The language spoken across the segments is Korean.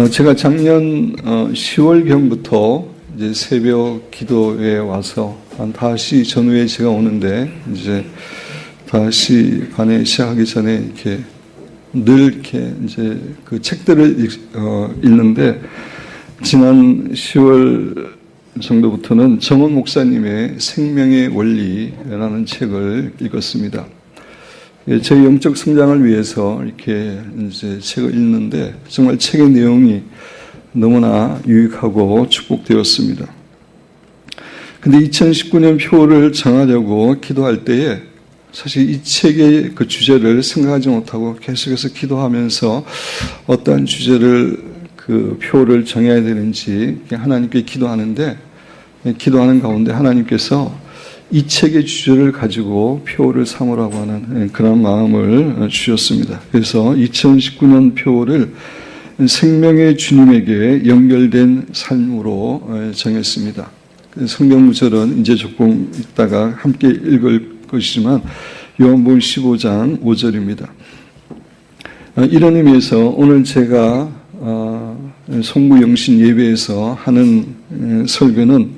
제가 작년 10월경부터 이제 새벽 기도에 와서 한 5시 전후에 제가 오는데, 이제 5시 반에 시작하기 전에 이렇게 늘 이렇게 이제 그 책들을 읽는데, 지난 10월 정도부터는 정원 목사님의 생명의 원리라는 책을 읽었습니다. 제 영적 성장을 위해서 이렇게 이제 책을 읽는데 정말 책의 내용이 너무나 유익하고 축복되었습니다. 근데 2019년 표를 정하려고 기도할 때에 사실 이 책의 그 주제를 생각하지 못하고 계속해서 기도하면서 어떠한 주제를 그 표를 정해야 되는지 하나님께 기도하는데, 기도하는 가운데 하나님께서 이 책의 주제를 가지고 표를 삼으라고 하는 그런 마음을 주셨습니다. 그래서 2019년 표를 생명의 주님에게 연결된 삶으로 정했습니다. 성경 구절은 이제 조금 있다가 함께 읽을 것이지만 요한복음 15장 5절입니다. 이런 의미에서 오늘 제가 송구영신 예배에서 하는 설교는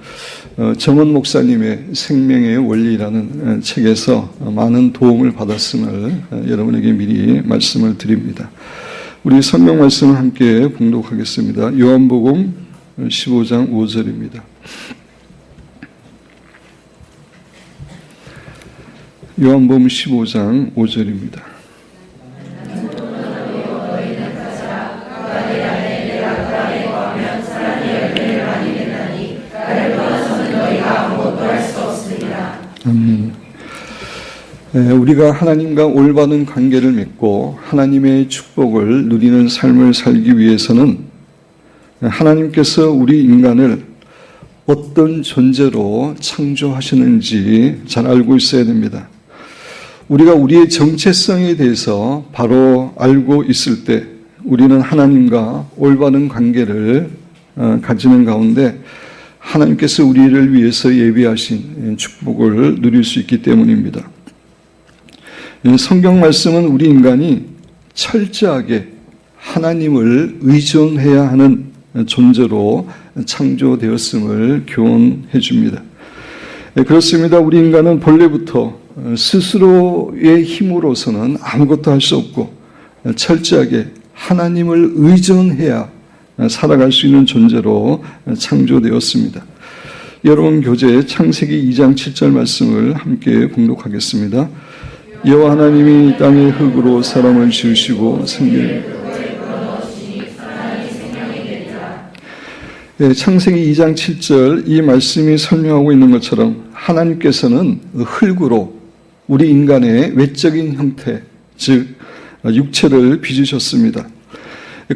정원 목사님의 생명의 원리라는 책에서 많은 도움을 받았음을 여러분에게 미리 말씀을 드립니다. 우리 성경 말씀을 함께 봉독하겠습니다. 요한복음 15장 5절입니다. 요한복음 15장 5절입니다. 우리가 하나님과 올바른 관계를 맺고 하나님의 축복을 누리는 삶을 살기 위해서는 하나님께서 우리 인간을 어떤 존재로 창조하시는지 잘 알고 있어야 됩니다. 우리가 우리의 정체성에 대해서 바로 알고 있을 때 우리는 하나님과 올바른 관계를 가지는 가운데 하나님께서 우리를 위해서 예비하신 축복을 누릴 수 있기 때문입니다. 성경 말씀은 우리 인간이 철저하게 하나님을 의존해야 하는 존재로 창조되었음을 교훈해 줍니다. 그렇습니다. 우리 인간은 본래부터 스스로의 힘으로서는 아무것도 할 수 없고 철저하게 하나님을 의존해야 살아갈 수 있는 존재로 창조되었습니다. 여러분 교재 창세기 2장 7절 말씀을 함께 봉독하겠습니다. 여호와 하나님이 땅의 흙으로 사람을 지으시고 창세기 2장 7절 이 말씀이 설명하고 있는 것처럼 하나님께서는 흙으로 우리 인간의 외적인 형태, 즉 육체를 빚으셨습니다.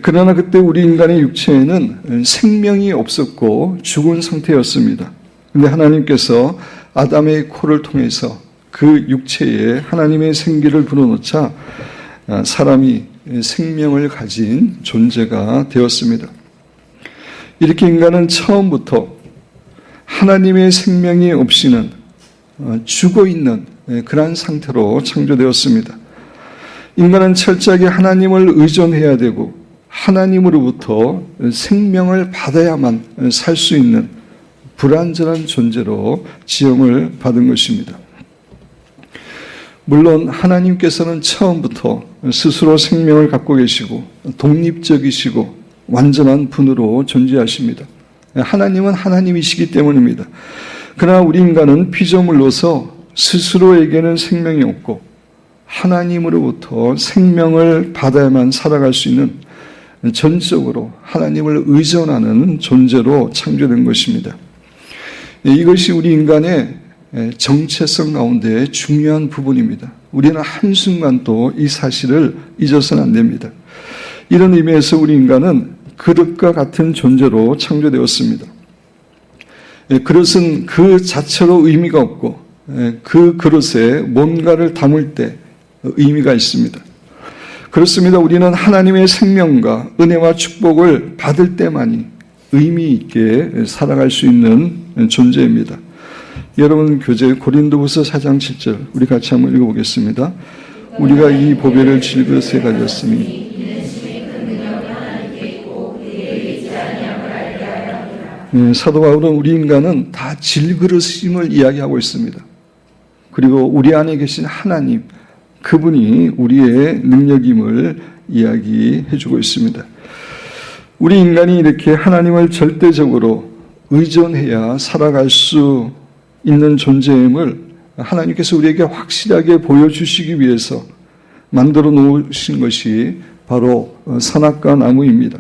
그러나 그때 우리 인간의 육체에는 생명이 없었고 죽은 상태였습니다. 그런데 하나님께서 아담의 코를 통해서 그 육체에 하나님의 생기를 불어넣자 사람이 생명을 가진 존재가 되었습니다. 이렇게 인간은 처음부터 하나님의 생명이 없이는 죽어있는 그러한 상태로 창조되었습니다. 인간은 철저하게 하나님을 의존해야 되고 하나님으로부터 생명을 받아야만 살 수 있는 불완전한 존재로 지음을 받은 것입니다. 물론 하나님께서는 처음부터 스스로 생명을 갖고 계시고 독립적이시고 완전한 분으로 존재하십니다. 하나님은 하나님이시기 때문입니다. 그러나 우리 인간은 피조물로서 스스로에게는 생명이 없고 하나님으로부터 생명을 받아야만 살아갈 수 있는 전적으로 하나님을 의존하는 존재로 창조된 것입니다. 이것이 우리 인간의 정체성 가운데 중요한 부분입니다. 우리는 한순간도 이 사실을 잊어서는 안 됩니다. 이런 의미에서 우리 인간은 그릇과 같은 존재로 창조되었습니다. 그릇은 그 자체로 의미가 없고 그 그릇에 뭔가를 담을 때 의미가 있습니다. 그렇습니다. 우리는 하나님의 생명과 은혜와 축복을 받을 때만이 의미 있게 살아갈 수 있는 존재입니다. 여러분 교재 고린도후서 4장 7절 우리 같이 한번 읽어보겠습니다. 우리가 이 보배를 질그릇에 가졌으니 사도 바울은 우리 인간은 다 질그릇임을 이야기하고 있습니다. 그리고 우리 안에 계신 하나님, 그분이 우리의 능력임을 이야기해주고 있습니다. 우리 인간이 이렇게 하나님을 절대적으로 의존해야 살아갈 수 있는 존재임을 하나님께서 우리에게 확실하게 보여주시기 위해서 만들어 놓으신 것이 바로 선악과 나무입니다.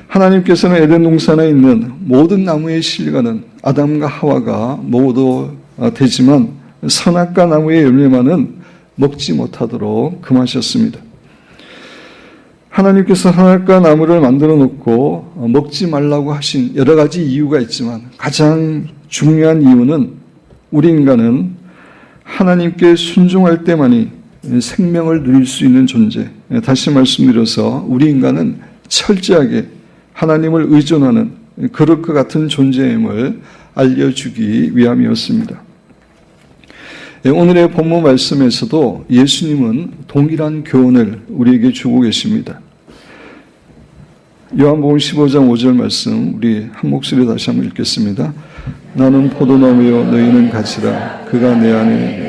하나님께서는 에덴 동산에 있는 모든 나무의 실과는 아담과 하와가 먹어도 되지만 선악과 나무의 열매만은 먹지 못하도록 금하셨습니다. 하나님께서 선악과 나무를 만들어 놓고 먹지 말라고 하신 여러 가지 이유가 있지만 가장 중요한 이유는 우리 인간은 하나님께 순종할 때만이 생명을 누릴 수 있는 존재. 다시 말씀드려서 우리 인간은 철저하게 하나님을 의존하는 그릇과 같은 존재임을 알려주기 위함이었습니다. 오늘의 본문 말씀에서도 예수님은 동일한 교훈을 우리에게 주고 계십니다. 요한복음 15장 5절 말씀 우리 한 목소리 다시 한번 읽겠습니다. 나는 포도나무요 너희는 가지라. 그가 내 안에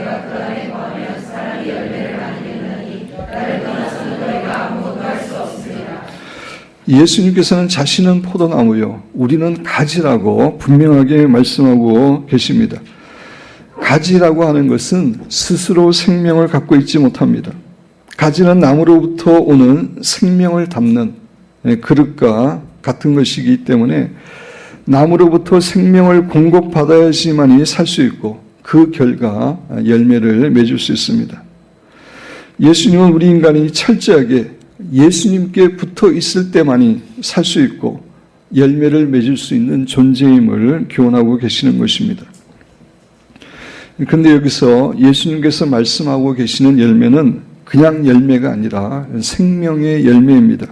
예수님께서는 자신은 포도나무요 우리는 가지라고 분명하게 말씀하고 계십니다. 가지라고 하는 것은 스스로 생명을 갖고 있지 못합니다. 가지는 나무로부터 오는 생명을 담는 그릇과 같은 것이기 때문에 나무로부터 생명을 공급받아야지만이 살 수 있고 그 결과 열매를 맺을 수 있습니다. 예수님은 우리 인간이 철저하게 예수님께 붙어 있을 때만이 살 수 있고 열매를 맺을 수 있는 존재임을 교훈하고 계시는 것입니다. 그런데 여기서 예수님께서 말씀하고 계시는 열매는 그냥 열매가 아니라 생명의 열매입니다.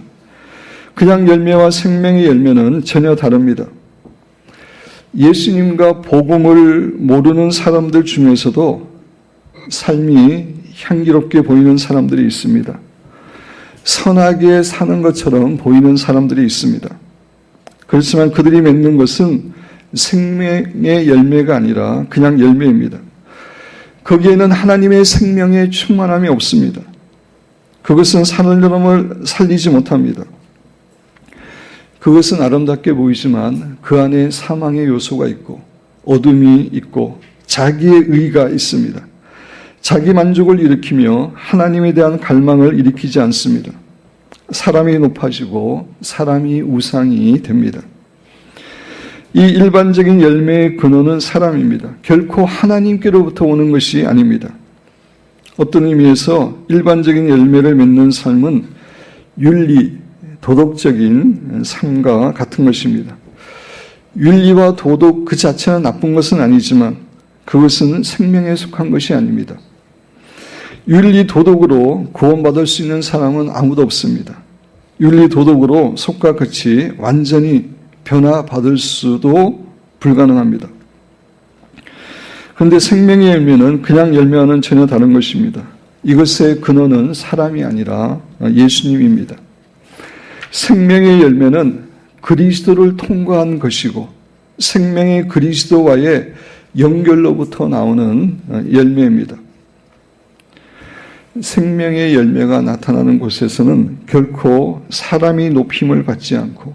그냥 열매와 생명의 열매는 전혀 다릅니다. 예수님과 복음을 모르는 사람들 중에서도 삶이 향기롭게 보이는 사람들이 있습니다. 선하게 사는 것처럼 보이는 사람들이 있습니다. 그렇지만 그들이 맺는 것은 생명의 열매가 아니라 그냥 열매입니다. 거기에는 하나님의 생명의 충만함이 없습니다. 그것은 사람을 살리지 못합니다. 그것은 아름답게 보이지만 그 안에 사망의 요소가 있고 어둠이 있고 자기의 의가 있습니다. 자기 만족을 일으키며 하나님에 대한 갈망을 일으키지 않습니다. 사람이 높아지고 사람이 우상이 됩니다. 이 일반적인 열매의 근원은 사람입니다. 결코 하나님께로부터 오는 것이 아닙니다. 어떤 의미에서 일반적인 열매를 맺는 삶은 윤리, 도덕적인 삶과 같은 것입니다. 윤리와 도덕 그 자체는 나쁜 것은 아니지만 그것은 생명에 속한 것이 아닙니다. 윤리, 도덕으로 구원받을 수 있는 사람은 아무도 없습니다. 윤리, 도덕으로 속과 끝이 완전히 변화받을 수도 불가능합니다. 그런데 생명의 열매는 그냥 열매와는 전혀 다른 것입니다. 이것의 근원은 사람이 아니라 예수님입니다. 생명의 열매는 그리스도를 통과한 것이고 생명의 그리스도와의 연결로부터 나오는 열매입니다. 생명의 열매가 나타나는 곳에서는 결코 사람이 높임을 받지 않고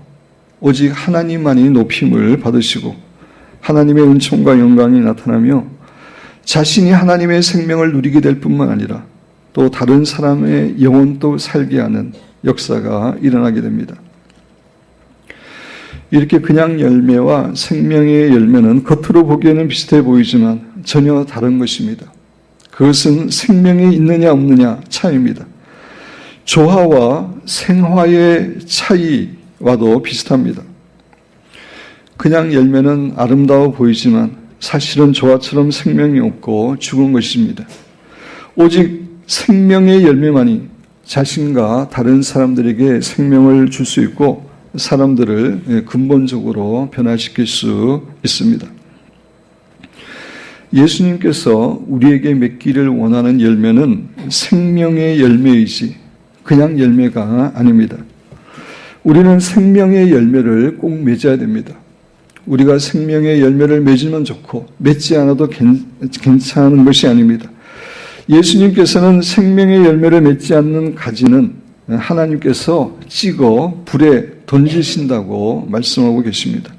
오직 하나님만이 높임을 받으시고 하나님의 은총과 영광이 나타나며 자신이 하나님의 생명을 누리게 될 뿐만 아니라 또 다른 사람의 영혼도 살게 하는 역사가 일어나게 됩니다. 이렇게 그냥 열매와 생명의 열매는 겉으로 보기에는 비슷해 보이지만 전혀 다른 것입니다. 그것은 생명이 있느냐 없느냐 차이입니다. 조화와 생화의 차이와도 비슷합니다. 그냥 열매는 아름다워 보이지만 사실은 조화처럼 생명이 없고 죽은 것입니다. 오직 생명의 열매만이 자신과 다른 사람들에게 생명을 줄 수 있고 사람들을 근본적으로 변화시킬 수 있습니다. 예수님께서 우리에게 맺기를 원하는 열매는 생명의 열매이지 그냥 열매가 아닙니다. 우리는 생명의 열매를 꼭 맺어야 됩니다. 우리가 생명의 열매를 맺으면 좋고 맺지 않아도 괜찮은 것이 아닙니다. 예수님께서는 생명의 열매를 맺지 않는 가지는 하나님께서 찍어 불에 던지신다고 말씀하고 계십니다.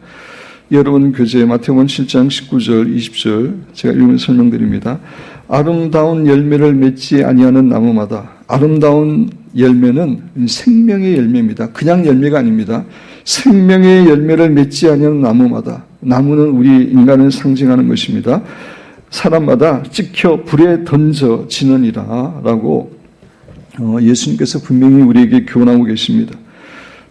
여러분 교재 마태복음 7장 19절 20절 제가 읽으면서 설명드립니다. 아름다운 열매를 맺지 아니하는 나무마다, 아름다운 열매는 생명의 열매입니다. 그냥 열매가 아닙니다. 생명의 열매를 맺지 아니하는 나무마다, 나무는 우리 인간을 상징하는 것입니다. 사람마다 찍혀 불에 던져지느니라 라고 예수님께서 분명히 우리에게 교훈하고 계십니다.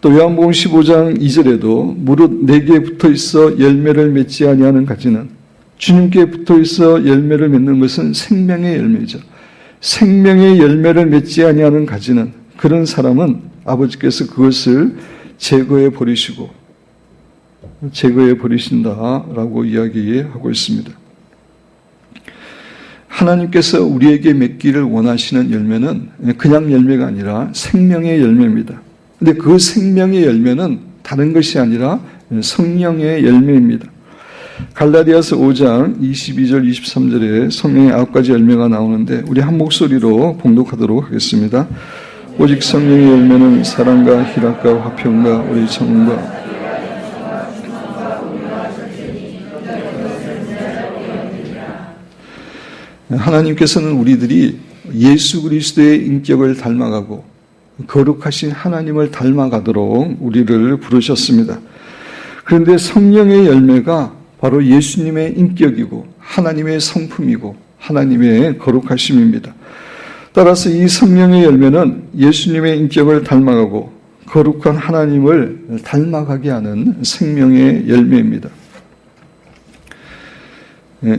또 요한복음 15장 2절에도 무릇 내게 붙어있어 열매를 맺지 아니하는 가지는, 주님께 붙어있어 열매를 맺는 것은 생명의 열매죠. 생명의 열매를 맺지 아니하는 가지는, 그런 사람은 아버지께서 그것을 제거해 버리신다라고 이야기하고 있습니다. 하나님께서 우리에게 맺기를 원하시는 열매는 그냥 열매가 아니라 생명의 열매입니다. 근데 그 생명의 열매는 다른 것이 아니라 성령의 열매입니다. 갈라디아서 5장 22절 23절에 성령의 9가지 열매가 나오는데 우리 한 목소리로 봉독하도록 하겠습니다. 오직 성령의 열매는 사랑과 희락과 화평과 우리 청음과 하나님께서는 우리들이 예수 그리스도의 인격을 닮아가고 거룩하신 하나님을 닮아가도록 우리를 부르셨습니다. 그런데 성령의 열매가 바로 예수님의 인격이고 하나님의 성품이고 하나님의 거룩하심입니다. 따라서 이 성령의 열매는 예수님의 인격을 닮아가고 거룩한 하나님을 닮아가게 하는 생명의 열매입니다.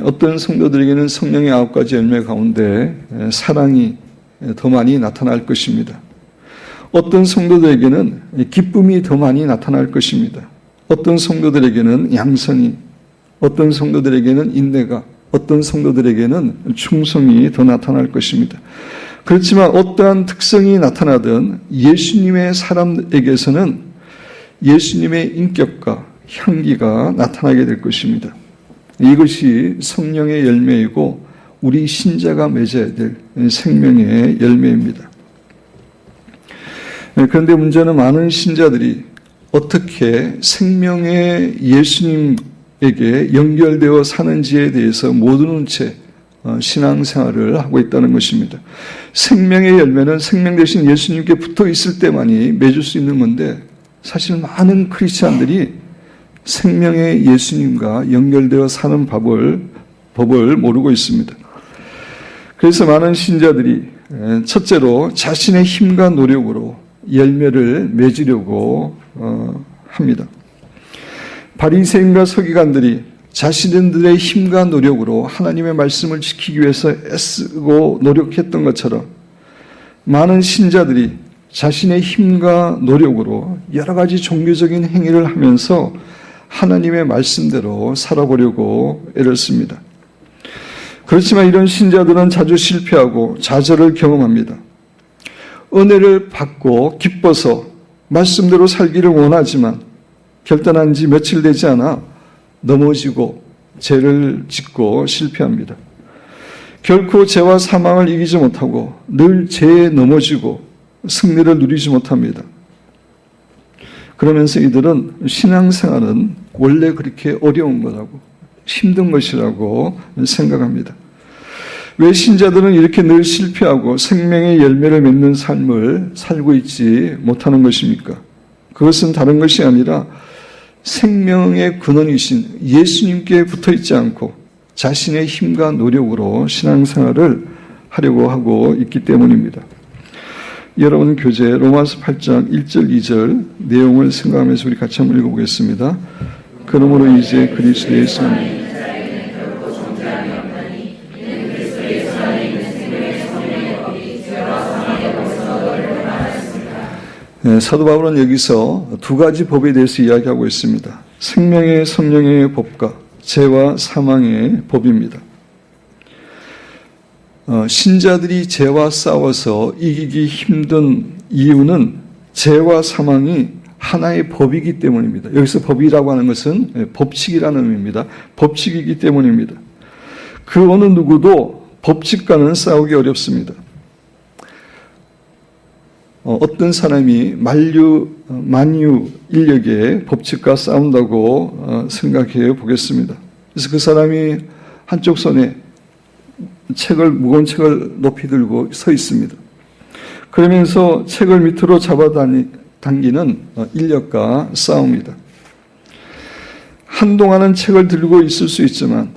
어떤 성도들에게는 성령의 9가지 열매 가운데 사랑이 더 많이 나타날 것입니다. 어떤 성도들에게는 기쁨이 더 많이 나타날 것입니다. 어떤 성도들에게는 양선이, 어떤 성도들에게는 인내가, 어떤 성도들에게는 충성이 더 나타날 것입니다. 그렇지만 어떠한 특성이 나타나든 예수님의 사람에게서는 예수님의 인격과 향기가 나타나게 될 것입니다. 이것이 성령의 열매이고 우리 신자가 맺어야 될 생명의 열매입니다. 그런데 문제는 많은 신자들이 어떻게 생명의 예수님에게 연결되어 사는지에 대해서 모르는 채 신앙생활을 하고 있다는 것입니다. 생명의 열매는 생명 대신 예수님께 붙어 있을 때만이 맺을 수 있는 건데 사실 많은 크리스찬들이 생명의 예수님과 연결되어 사는 법을 모르고 있습니다. 그래서 많은 신자들이 첫째로 자신의 힘과 노력으로 열매를 맺으려고 합니다. 바리새인과 서기관들이 자신들의 힘과 노력으로 하나님의 말씀을 지키기 위해서 애쓰고 노력했던 것처럼 많은 신자들이 자신의 힘과 노력으로 여러 가지 종교적인 행위를 하면서 하나님의 말씀대로 살아보려고 애를 씁니다. 그렇지만 이런 신자들은 자주 실패하고 좌절을 경험합니다. 은혜를 받고 기뻐서 말씀대로 살기를 원하지만 결단한 지 며칠 되지 않아 넘어지고 죄를 짓고 실패합니다. 결코 죄와 사망을 이기지 못하고 늘 죄에 넘어지고 승리를 누리지 못합니다. 그러면서 이들은 신앙생활은 원래 그렇게 어려운 거라고, 힘든 것이라고 생각합니다. 왜 신자들은 이렇게 늘 실패하고 생명의 열매를 맺는 삶을 살고 있지 못하는 것입니까? 그것은 다른 것이 아니라 생명의 근원이신 예수님께 붙어 있지 않고 자신의 힘과 노력으로 신앙생활을 하려고 하고 있기 때문입니다. 여러분 교재 로마서 8장 1절 2절 내용을 생각하면서 우리 같이 한번 읽어보겠습니다. 그러므로 이제 그리스도의 선 사도 바울은 여기서 두 가지 법에 대해서 이야기하고 있습니다. 생명의 성령의 법과 죄와 사망의 법입니다. 신자들이 죄와 싸워서 이기기 힘든 이유는 죄와 사망이 하나의 법이기 때문입니다. 여기서 법이라고 하는 것은 법칙이라는 의미입니다. 법칙이기 때문입니다. 그 어느 누구도 법칙과는 싸우기 어렵습니다. 어떤 사람이 만유 인력의 법칙과 싸운다고 생각해 보겠습니다. 그래서 그 사람이 한쪽 손에 무거운 책을 높이 들고 서 있습니다. 그러면서 책을 밑으로 잡아당기는 인력과 싸웁니다. 한동안은 책을 들고 있을 수 있지만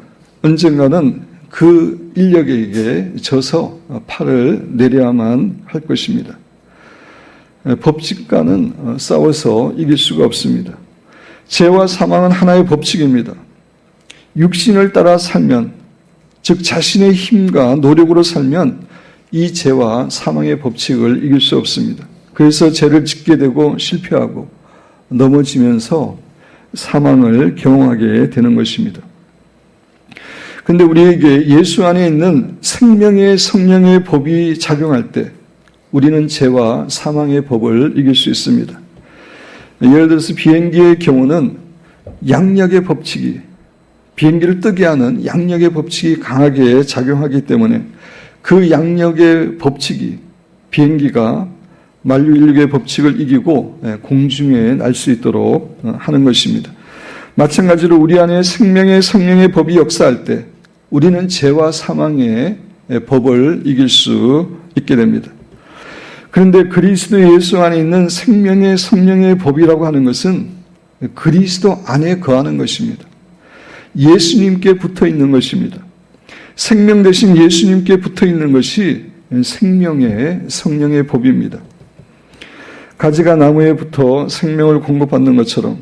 언젠가는 그 인력에게 져서 팔을 내려야만 할 것입니다. 법칙과는 싸워서 이길 수가 없습니다. 죄와 사망은 하나의 법칙입니다. 육신을 따라 살면, 즉 자신의 힘과 노력으로 살면 이 죄와 사망의 법칙을 이길 수 없습니다. 그래서 죄를 짓게 되고 실패하고 넘어지면서 사망을 경험하게 되는 것입니다. 그런데 우리에게 예수 안에 있는 생명의 성령의 법이 작용할 때 우리는 죄와 사망의 법을 이길 수 있습니다. 예를 들어서 비행기의 경우는 양력의 법칙이, 비행기를 뜨게 하는 양력의 법칙이 강하게 작용하기 때문에 그 양력의 법칙이 비행기가 만유인력의 법칙을 이기고 공중에 날 수 있도록 하는 것입니다. 마찬가지로 우리 안에 생명의 성령의 법이 역사할 때 우리는 죄와 사망의 법을 이길 수 있게 됩니다. 그런데 그리스도 예수 안에 있는 생명의 성령의 법이라고 하는 것은 그리스도 안에 거하는 것입니다. 예수님께 붙어 있는 것입니다. 생명 대신 예수님께 붙어 있는 것이 생명의 성령의 법입니다. 가지가 나무에 붙어 생명을 공급받는 것처럼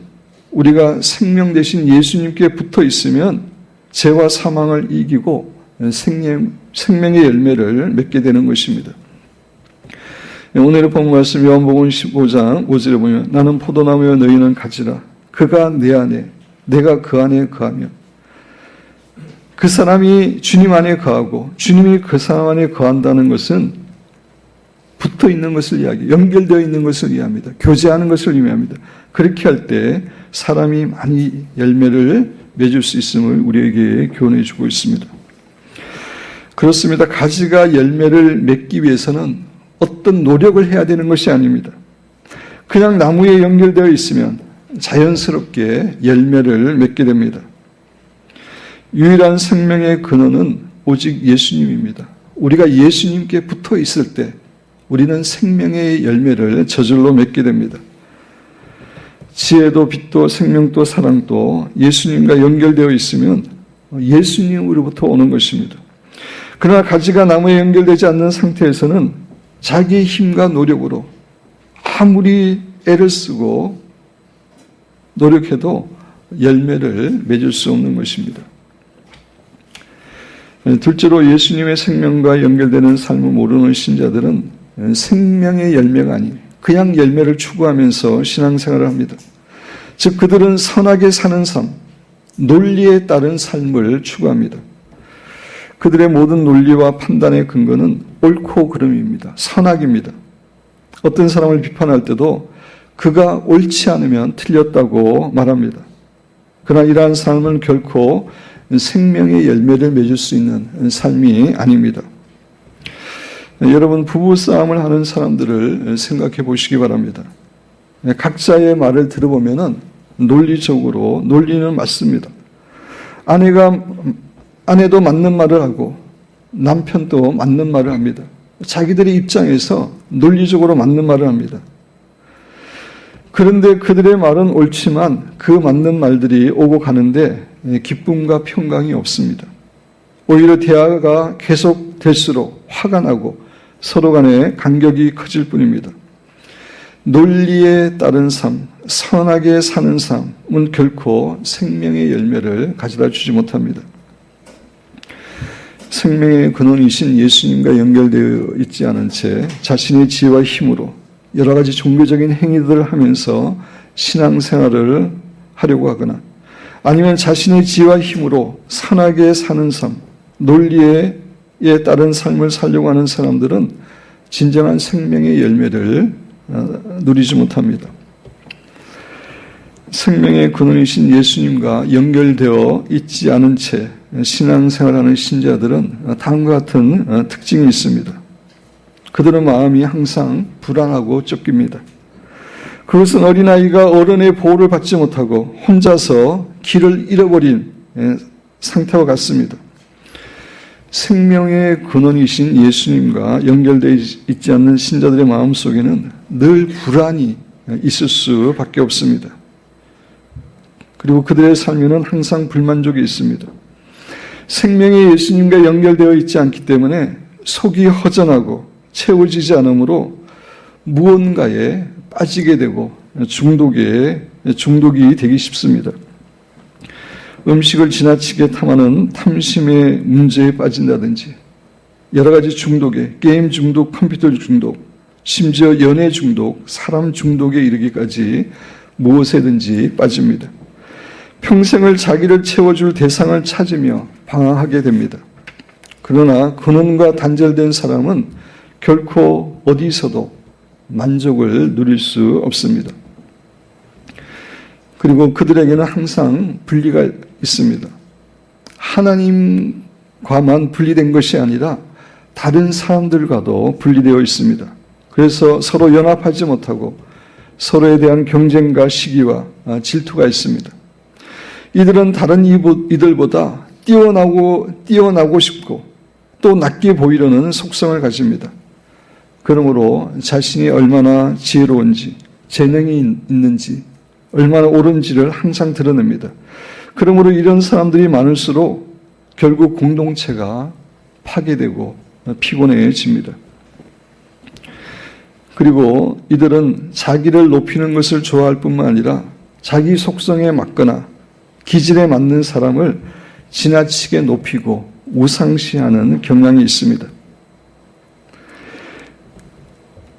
우리가 생명 대신 예수님께 붙어 있으면 죄와 사망을 이기고 생명의 열매를 맺게 되는 것입니다. 오늘의 본문 말씀 요한복음 15장 5절에 보면 나는 포도나무여 너희는 가지라. 그가 내 안에 내가 그 안에 거하며 그 사람이 주님 안에 거하고 주님이 그 사람 안에 거한다는 것은 붙어 있는 것을 이야기해요. 연결되어 있는 것을 의미합니다. 교제하는 것을 의미합니다. 그렇게 할 때 사람이 많이 열매를 맺을 수 있음을 우리에게 교훈해 주고 있습니다. 그렇습니다. 가지가 열매를 맺기 위해서는 어떤 노력을 해야 되는 것이 아닙니다. 그냥 나무에 연결되어 있으면 자연스럽게 열매를 맺게 됩니다. 유일한 생명의 근원은 오직 예수님입니다. 우리가 예수님께 붙어 있을 때 우리는 생명의 열매를 저절로 맺게 됩니다. 지혜도 빛도 생명도 사랑도 예수님과 연결되어 있으면 예수님으로부터 오는 것입니다. 그러나 가지가 나무에 연결되지 않는 상태에서는 자기의 힘과 노력으로 아무리 애를 쓰고 노력해도 열매를 맺을 수 없는 것입니다. 둘째로 예수님의 생명과 연결되는 삶을 모르는 신자들은 생명의 열매가 아닌 그냥 열매를 추구하면서 신앙생활을 합니다. 즉 그들은 선하게 사는 삶, 논리에 따른 삶을 추구합니다. 그들의 모든 논리와 판단의 근거는 옳고 그름입니다. 선악입니다. 어떤 사람을 비판할 때도 그가 옳지 않으면 틀렸다고 말합니다. 그러나 이러한 삶은 결코 생명의 열매를 맺을 수 있는 삶이 아닙니다. 여러분 부부싸움을 하는 사람들을 생각해 보시기 바랍니다. 각자의 말을 들어보면 논리적으로 논리는 맞습니다. 아내도 맞는 말을 하고 남편도 맞는 말을 합니다. 자기들의 입장에서 논리적으로 맞는 말을 합니다. 그런데 그들의 말은 옳지만 그 맞는 말들이 오고 가는데 기쁨과 평강이 없습니다. 오히려 대화가 계속될수록 화가 나고 서로 간에 간격이 커질 뿐입니다. 논리에 따른 삶, 선하게 사는 삶은 결코 생명의 열매를 가져다 주지 못합니다. 생명의 근원이신 예수님과 연결되어 있지 않은 채 자신의 지혜와 힘으로 여러 가지 종교적인 행위들을 하면서 신앙생활을 하려고 하거나 아니면 자신의 지혜와 힘으로 선하게 사는 삶, 논리에 따른 삶을 살려고 하는 사람들은 진정한 생명의 열매를 누리지 못합니다. 생명의 근원이신 예수님과 연결되어 있지 않은 채 신앙생활하는 신자들은 다음과 같은 특징이 있습니다. 그들은 마음이 항상 불안하고 쫓깁니다. 그것은 어린아이가 어른의 보호를 받지 못하고 혼자서 길을 잃어버린 상태와 같습니다. 생명의 근원이신 예수님과 연결되어 있지 않는 신자들의 마음속에는 늘 불안이 있을 수밖에 없습니다. 그리고 그들의 삶에는 항상 불만족이 있습니다. 생명의 예수님과 연결되어 있지 않기 때문에 속이 허전하고 채워지지 않으므로 무언가에 빠지게 되고 중독이 되기 쉽습니다. 음식을 지나치게 탐하는 탐심의 문제에 빠진다든지 여러 가지 중독에 게임 중독, 컴퓨터 중독, 심지어 연애 중독, 사람 중독에 이르기까지 무엇에든지 빠집니다. 평생을 자기를 채워줄 대상을 찾으며 방황하게 됩니다. 그러나 근원과 단절된 사람은 결코 어디서도 만족을 누릴 수 없습니다. 그리고 그들에게는 항상 분리가 있습니다. 하나님과만 분리된 것이 아니라 다른 사람들과도 분리되어 있습니다. 그래서 서로 연합하지 못하고 서로에 대한 경쟁과 시기와 질투가 있습니다. 이들은 다른 이들보다 뛰어나고 싶고 또 낮게 보이려는 속성을 가집니다. 그러므로 자신이 얼마나 지혜로운지, 재능이 있는지, 얼마나 옳은지를 항상 드러냅니다. 그러므로 이런 사람들이 많을수록 결국 공동체가 파괴되고 피곤해집니다. 그리고 이들은 자기를 높이는 것을 좋아할 뿐만 아니라 자기 속성에 맞거나 기질에 맞는 사람을 지나치게 높이고 우상시하는 경향이 있습니다.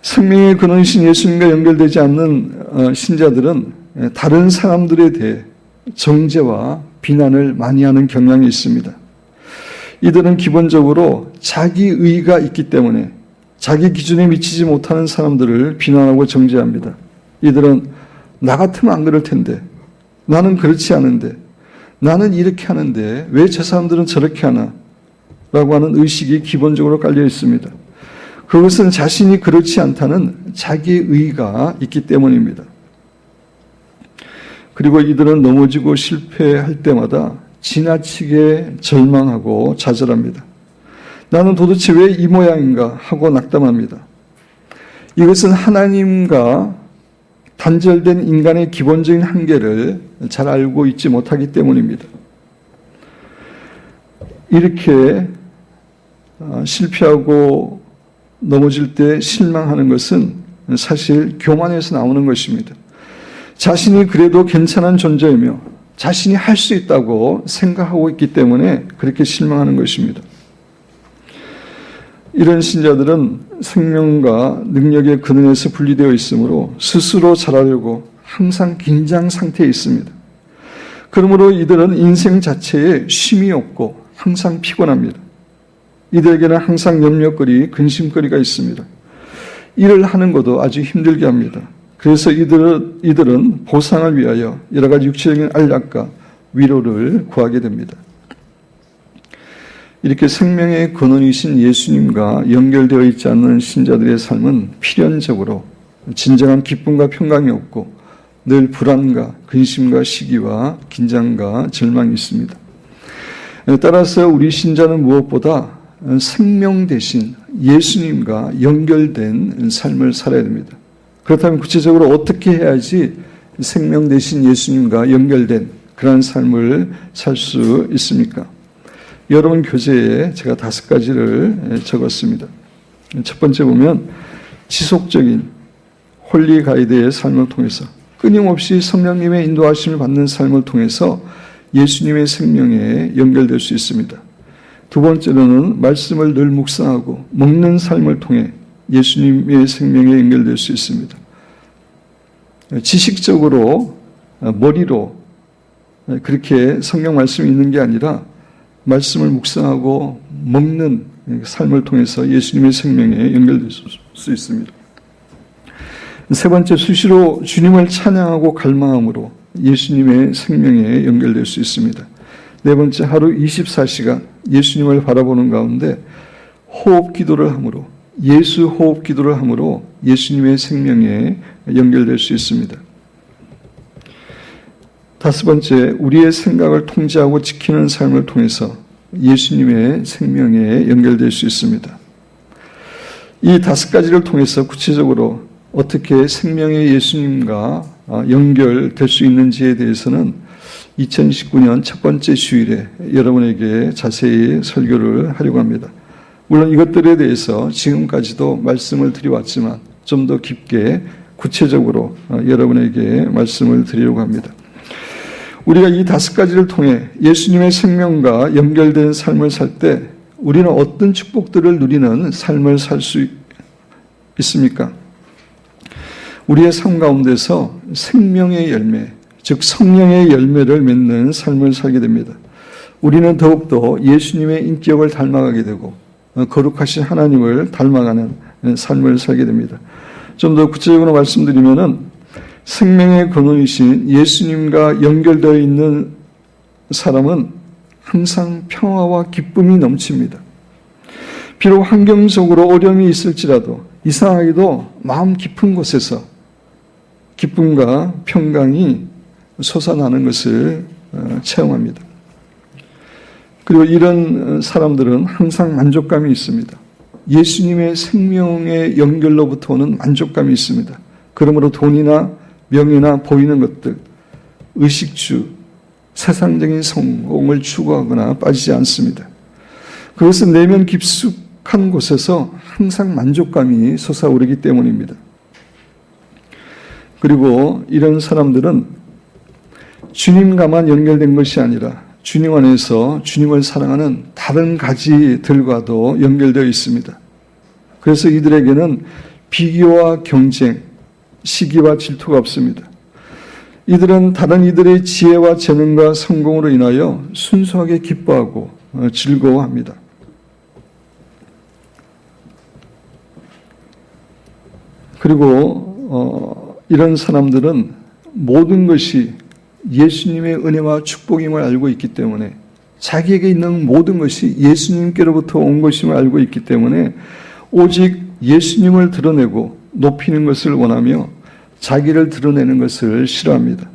생명의 근원이신 예수님과 연결되지 않는 신자들은 다른 사람들에 대해 정죄와 비난을 많이 하는 경향이 있습니다. 이들은 기본적으로 자기 의가 있기 때문에 자기 기준에 미치지 못하는 사람들을 비난하고 정죄합니다. 이들은 나 같으면 안 그럴 텐데, 나는 그렇지 않은데, 나는 이렇게 하는데 왜 저 사람들은 저렇게 하나? 라고 하는 의식이 기본적으로 깔려 있습니다. 그것은 자신이 그렇지 않다는 자기의 의가 있기 때문입니다. 그리고 이들은 넘어지고 실패할 때마다 지나치게 절망하고 좌절합니다. 나는 도대체 왜 이 모양인가 하고 낙담합니다. 이것은 하나님과 단절된 인간의 기본적인 한계를 잘 알고 있지 못하기 때문입니다. 이렇게 실패하고 넘어질 때 실망하는 것은 사실 교만에서 나오는 것입니다. 자신이 그래도 괜찮은 존재이며 자신이 할 수 있다고 생각하고 있기 때문에 그렇게 실망하는 것입니다. 이런 신자들은 생명과 능력의 근원에서 분리되어 있으므로 스스로 잘하려고 항상 긴장 상태에 있습니다. 그러므로 이들은 인생 자체에 쉼이 없고 항상 피곤합니다. 이들에게는 항상 염려거리, 근심거리가 있습니다. 일을 하는 것도 아주 힘들게 합니다. 그래서 이들은 보상을 위하여 여러 가지 육체적인 안락과 위로를 구하게 됩니다. 이렇게 생명의 근원이신 예수님과 연결되어 있지 않는 신자들의 삶은 필연적으로 진정한 기쁨과 평강이 없고 늘 불안과 근심과 시기와 긴장과 절망이 있습니다. 따라서 우리 신자는 무엇보다 생명 대신 예수님과 연결된 삶을 살아야 됩니다. 그렇다면 구체적으로 어떻게 해야지 생명 대신 예수님과 연결된 그런 삶을 살 수 있습니까? 여러분 교재에 제가 5가지를 적었습니다. 첫 번째 보면 지속적인 홀리 가이드의 삶을 통해서 끊임없이 성령님의 인도하심을 받는 삶을 통해서 예수님의 생명에 연결될 수 있습니다. 두 번째로는 말씀을 늘 묵상하고 먹는 삶을 통해 예수님의 생명에 연결될 수 있습니다. 지식적으로 머리로 그렇게 성경 말씀이 있는 게 아니라 말씀을 묵상하고 먹는 삶을 통해서 예수님의 생명에 연결될 수 있습니다. 세 번째, 수시로 주님을 찬양하고 갈망함으로 예수님의 생명에 연결될 수 있습니다. 네 번째, 하루 24시간 예수님을 바라보는 가운데 호흡 기도를 함으로, 예수 호흡 기도를 함으로 예수님의 생명에 연결될 수 있습니다. 다섯 번째, 우리의 생각을 통제하고 지키는 삶을 통해서 예수님의 생명에 연결될 수 있습니다. 이 다섯 가지를 통해서 구체적으로 어떻게 생명의 예수님과 연결될 수 있는지에 대해서는 2019년 첫 번째 주일에 여러분에게 자세히 설교를 하려고 합니다. 물론 이것들에 대해서 지금까지도 말씀을 드려왔지만 좀 더 깊게 구체적으로 여러분에게 말씀을 드리려고 합니다. 우리가 이 다섯 가지를 통해 예수님의 생명과 연결된 삶을 살 때 우리는 어떤 축복들을 누리는 삶을 살 수 있습니까? 우리의 삶 가운데서 생명의 열매, 즉 성령의 열매를 맺는 삶을 살게 됩니다. 우리는 더욱더 예수님의 인격을 닮아가게 되고 거룩하신 하나님을 닮아가는 삶을 살게 됩니다. 좀 더 구체적으로 말씀드리면은 생명의 근원이신 예수님과 연결되어 있는 사람은 항상 평화와 기쁨이 넘칩니다. 비록 환경적으로 어려움이 있을지라도 이상하게도 마음 깊은 곳에서 기쁨과 평강이 솟아나는 것을 체험합니다. 그리고 이런 사람들은 항상 만족감이 있습니다. 예수님의 생명의 연결로부터 오는 만족감이 있습니다. 그러므로 돈이나 명예나 보이는 것들, 의식주, 세상적인 성공을 추구하거나 빠지지 않습니다. 그것은 내면 깊숙한 곳에서 항상 만족감이 솟아오르기 때문입니다. 그리고 이런 사람들은 주님과만 연결된 것이 아니라 주님 안에서 주님을 사랑하는 다른 가지들과도 연결되어 있습니다. 그래서 이들에게는 비교와 경쟁, 시기와 질투가 없습니다. 이들은 다른 이들의 지혜와 재능과 성공으로 인하여 순수하게 기뻐하고 즐거워합니다. 그리고 이런 사람들은 모든 것이 예수님의 은혜와 축복임을 알고 있기 때문에 자기에게 있는 모든 것이 예수님께로부터 온 것임을 알고 있기 때문에 오직 예수님을 드러내고 높이는 것을 원하며 자기를 드러내는 것을 싫어합니다.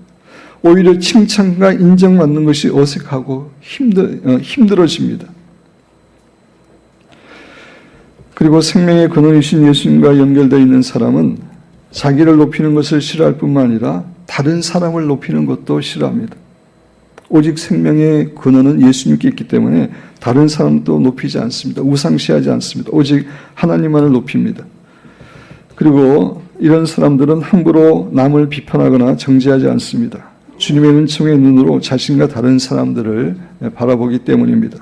오히려 칭찬과 인정받는 것이 어색하고 힘들어집니다. 그리고 생명의 근원이신 예수님과 연결되어 있는 사람은 자기를 높이는 것을 싫어할 뿐만 아니라 다른 사람을 높이는 것도 싫어합니다. 오직 생명의 근원은 예수님께 있기 때문에 다른 사람도 높이지 않습니다. 우상시하지 않습니다. 오직 하나님만을 높입니다. 그리고 이런 사람들은 함부로 남을 비판하거나 정죄하지 않습니다. 주님의 은총의 눈으로 자신과 다른 사람들을 바라보기 때문입니다.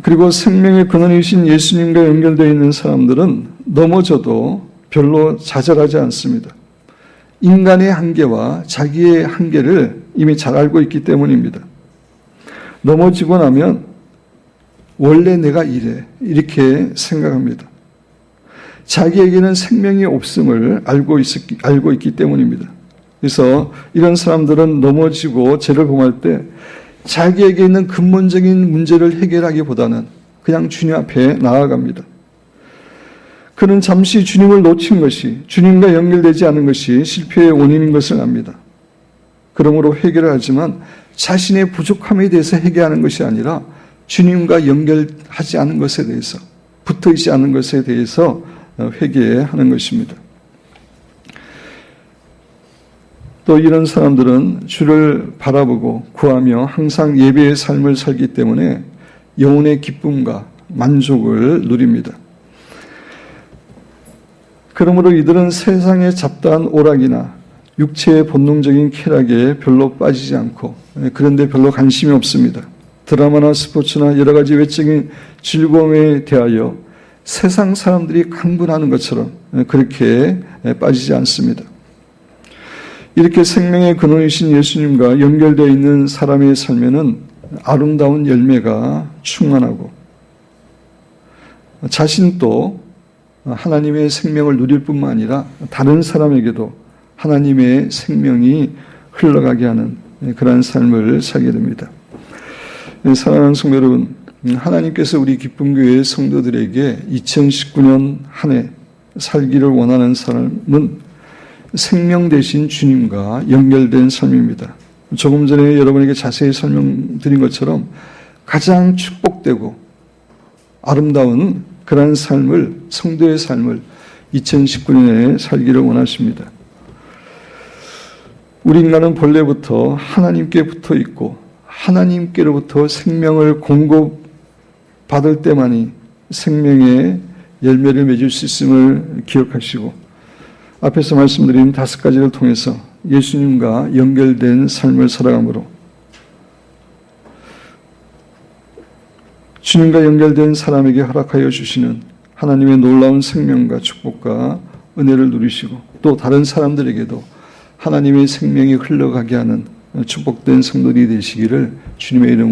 그리고 생명의 근원이신 예수님과 연결되어 있는 사람들은 넘어져도 별로 좌절하지 않습니다. 인간의 한계와 자기의 한계를 이미 잘 알고 있기 때문입니다. 넘어지고 나면 원래 내가 이래 이렇게 생각합니다. 자기에게는 생명이 없음을 알고 있기 때문입니다. 그래서 이런 사람들은 넘어지고 죄를 범할 때 자기에게 있는 근본적인 문제를 해결하기보다는 그냥 주님 앞에 나아갑니다. 그는 잠시 주님을 놓친 것이, 주님과 연결되지 않은 것이 실패의 원인인 것을 압니다. 그러므로 회개를 하지만 자신의 부족함에 대해서 회개하는 것이 아니라 주님과 연결하지 않은 것에 대해서, 붙어있지 않은 것에 대해서 회개하는 것입니다. 또 이런 사람들은 주를 바라보고 구하며 항상 예배의 삶을 살기 때문에 영혼의 기쁨과 만족을 누립니다. 그러므로 이들은 세상의 잡다한 오락이나 육체의 본능적인 쾌락에 별로 빠지지 않고 그런데 별로 관심이 없습니다. 드라마나 스포츠나 여러 가지 외적인 즐거움에 대하여 세상 사람들이 강분하는 것처럼 그렇게 빠지지 않습니다. 이렇게 생명의 근원이신 예수님과 연결되어 있는 사람의 삶에는 아름다운 열매가 충만하고 자신도 하나님의 생명을 누릴 뿐만 아니라 다른 사람에게도 하나님의 생명이 흘러가게 하는 그러한 삶을 살게 됩니다. 사랑하는 성도 여러분, 하나님께서 우리 기쁨교회 성도들에게 2019년 한 해 살기를 원하는 삶은 생명 되신 주님과 연결된 삶입니다. 조금 전에 여러분에게 자세히 설명드린 것처럼 가장 축복되고 아름다운 그러한 삶을, 성도의 삶을 2019년에 살기를 원하십니다. 우리 인간은 본래부터 하나님께 붙어 있고 하나님께로부터 생명을 공급받을 때만이 생명의 열매를 맺을 수 있음을 기억하시고, 앞에서 말씀드린 5가지를 통해서 예수님과 연결된 삶을 살아가므로 주님과 연결된 사람에게 허락하여 주시는 하나님의 놀라운 생명과 축복과 은혜를 누리시고, 또 다른 사람들에게도 하나님의 생명이 흘러가게 하는 축복된 성도들이 되시기를 주님의 이름으로